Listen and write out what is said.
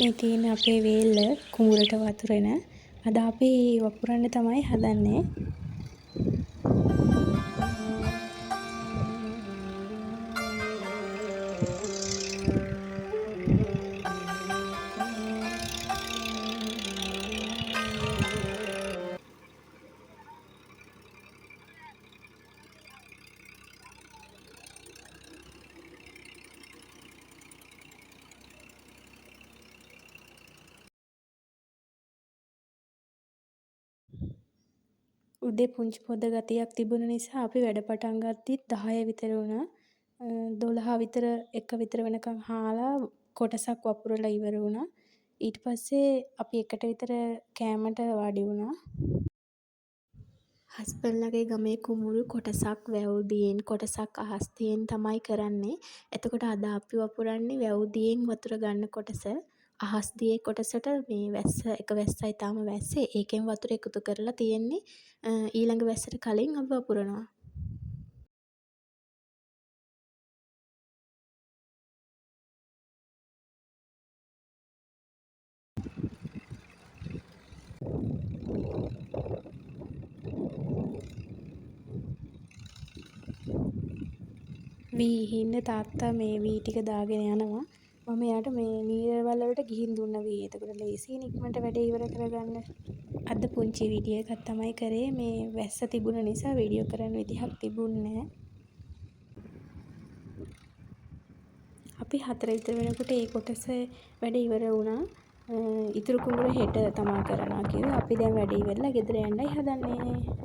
මේ තියෙන අපේ වේල්ල කුඹුරට වතුරන. අද අපි වපුරන්න තමයි හදන්නේ. උදේ පුංචි පොද ගතියක් තිබුණ නිසා අපි වැඩ පටන් ගත්තත් 10 විතර වුණා. 12 විතර 1 විතර වෙනකන් හාලා කොටසක් වපුරලා ඉවර වුණා. ඊට පස්සේ අපි එකට විතර කෑමට වාඩි වුණා. හස්බන්ඩ්ලාගේ ගමේ කුඹුරු කොටසක් වැව් දියෙන් කොටසක් අහස් දියෙන් තමයි කරන්නේ. එතකොට අද අපි වපුරන්නේ වැව් දියෙන් වතුර ගන්න කොටස. අහස් දියේ කොටසට මේ වැස්ස එක වැස්සයි තාම වැස්සේ. ඒකෙන් වතුර එකතු කරලා තියෙන්නේ. ඊළඟ වැස්සට කලින් අපි වපුරනවා. වී හින්න තාත්තා මේ වී ටික දාගෙන යනවා. මම එයාට මේ නීරවල් වලට ගිහින් දුන්න වී. එතකොට ලේසියෙන් ඉක්මනට වැඩේ ඉවර කරගන්න. අද පුංචි වීඩියෝ එකක් තමයි කරේ. මේ වැස්ස තිබුණ නිසා වීඩියෝ කරන්න විදිහක් තිබුණේ නැහැ. අපි 4 විතර වෙනකොට ඒ කොටස වැඩ ඉවර වුණා. ඉතුරු කුඹුර හෙට තමා කරනවා කිව්වා. අපි දැන් වැඩ ඉවරලා ගෙදර යන්නයි හදන්නේ.